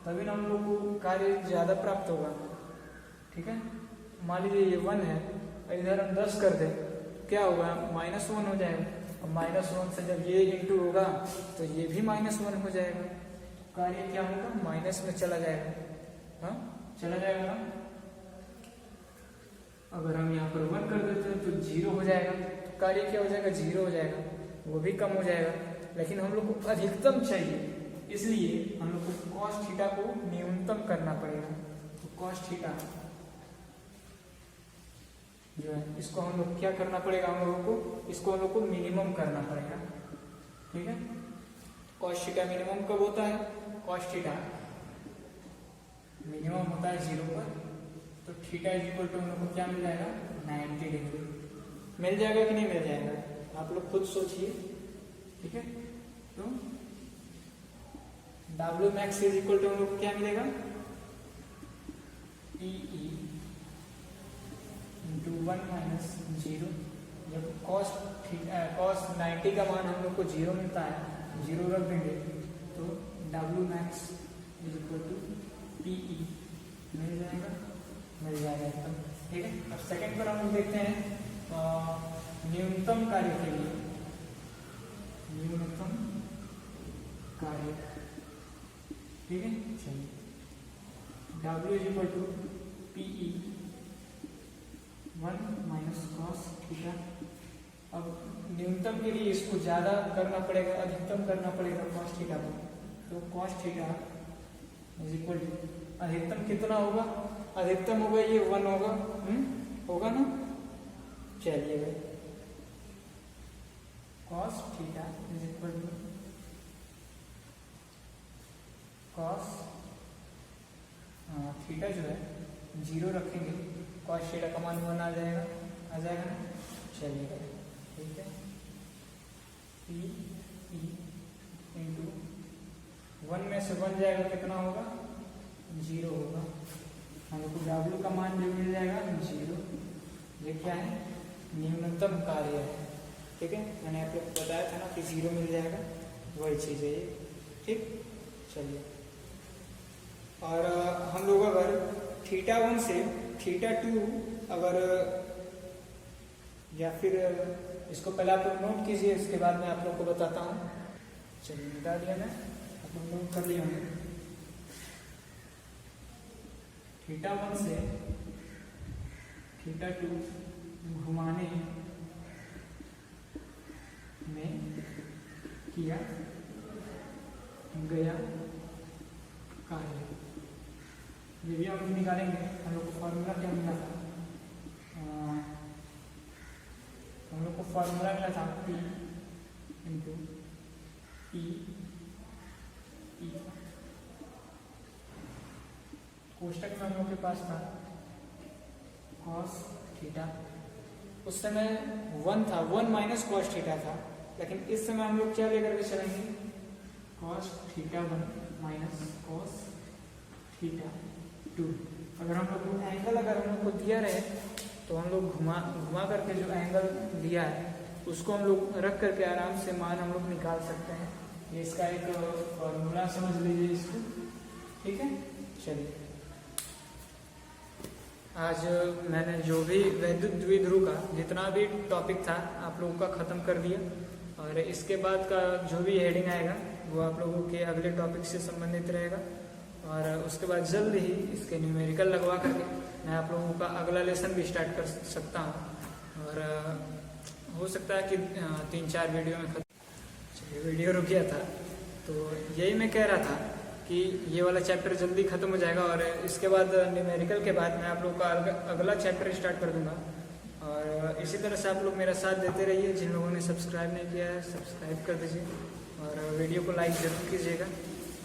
तभी ना हम लोग को कार्य ज्यादा प्राप्त होगा। ठीक है, मान लीजिए ये 1 है और इधर हम 10 कर दें, क्या होगा? -1 हो जाएगा। और -1 से जब ये इंटू होगा तो ये भी -1 हो जाएगा। कार्य क्या होगा? माइनस में चला जाएगा। हाँ, चला जाएगा ना। अगर हम यहाँ पर 1 कर देते हैं तो 0 हो जाएगा। तो कार्य क्या हो जाएगा? 0 हो जाएगा, वो भी कम हो जाएगा। लेकिन हम लोग को अधिकतम चाहिए, इसलिए हम लोग को कॉस थीटा को न्यूनतम करना पड़ेगा। तो कॉस थीटा जो है इसको हम लोग क्या करना पड़ेगा? हम लोगों को इसको हम लोग को मिनिमम करना पड़ेगा। ठीक है, कॉस थीटा मिनिमम कब होता है? कॉस थीटा मिनिमम होता है 0 पर। तो थीटा इक्वल टू हम लोग को क्या मिल जाएगा? 90 डिग्री। मिल जाएगा कि नहीं मिल जाएगा? आप लोग खुद सोचिए। ठीक है, तो W max is equal to हम लोग को क्या मिलेगा? PE into 1 minus 0। जब cos 90 का मान हम लोग को 0 मिलता है, 0 रख देंगे तो W max is equal to PE मिल जाएगा, मिल जाएगा एकदम। ठीक है, अब सेकंड पर हम लोग देखते हैं न्यूनतम कार्य के लिए। न्यूनतम कार्य, ठीक है, चलिए W is equal to PE 1 minus cos theta. अब न्यूनतम के लिए इसको ज्यादा करना पड़ेगा, अधिकतम करना पड़ेगा कॉस थीटा को। तो cos theta is equal to अधिकतम कितना होगा? अधिकतम होगा ये 1 होगा। होगा ना। चलिए भाई, cos theta is equal to cos theta जो है 0 रखेंगे, कॉस थीटा का मान 1 आ जाएगा ना। चलिए ठीक है, PE इंटू 1 में से 1 जाएगा, कितना होगा? 0 होगा। हमको W का मान जो मिल जाएगा 0। ये क्या है? न्यूनतम कार्य है। ठीक है, मैंने आप लोग को बताया था ना कि 0 मिल जाएगा, वही चीज़ है ये। ठीक, चलिए। और हम लोग अगर θ1 से θ2 अगर, या फिर इसको पहले आप लोग नोट कीजिए, इसके बाद मैं आप लोग को बताता हूँ। चलिए मिटा दिया मैं, आप लोग नोट कर लिए होंगे। θ1 से θ2 घुमाने में किया गया कार्य, ये भी हम लोग निकालेंगे। हम लोग को फॉर्मूला क्या मिला था, हम लोग को फॉर्मूला मिला था P इंटू ई, कोष्टक में हम लोग के पास था cos थीटा, उस समय 1 था, 1 माइनस cos थीटा था, लेकिन इस समय हम लोग क्या लेकर के चलेंगे, cos theta 1 minus cos theta 2। अगर हम लोग को एंगल अगर हम लोग को दिया रहे तो हम लोग घुमा करके जो एंगल दिया है उसको हम लोग रख करके आराम से मान हम लोग निकाल सकते हैं। ये इसका एक फॉर्मूला समझ लीजिए इसको, ठीक है। चलिए, आज मैंने जो भी वैद्युत द्विध्रुव का जितना भी टॉपिक था आप लोगों का ख़त्म कर दिया, और इसके बाद का जो भी हेडिंग आएगा वो आप लोगों के अगले टॉपिक से संबंधित रहेगा, और उसके बाद जल्द ही इसके न्यूमेरिकल लगवा करके मैं आप लोगों का अगला लेसन भी स्टार्ट कर सकता हूँ। और हो सकता है कि 3-4 वीडियो में खत्म, वीडियो रुक गया था, तो यही मैं कह रहा था कि ये वाला चैप्टर जल्दी खत्म हो जाएगा, और इसके बाद न्यूमेरिकल के बाद मैं आप लोगों का अगला चैप्टर स्टार्ट कर दूंगा। और इसी तरह से आप लोग मेरा साथ देते रहिए। जिन लोगों ने सब्सक्राइब नहीं किया है सब्सक्राइब कर दीजिए, और वीडियो को लाइक जरूर कीजिएगा,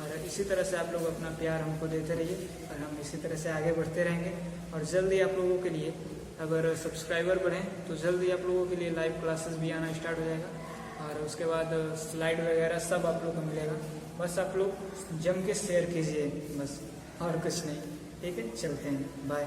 और इसी तरह से आप लोग अपना प्यार हमको देते रहिए, और हम इसी तरह से आगे बढ़ते रहेंगे। और जल्दी आप लोगों के लिए अगर सब्सक्राइबर बढ़ें तो जल्दी आप लोगों के लिए लाइव क्लासेस भी आना स्टार्ट हो जाएगा, और उसके बाद स्लाइड वगैरह सब आप लोग को मिलेगा। बस आप लोग जम के शेयर कीजिए बस, और कुछ नहीं, ठीक है। चलते हैं, बाय।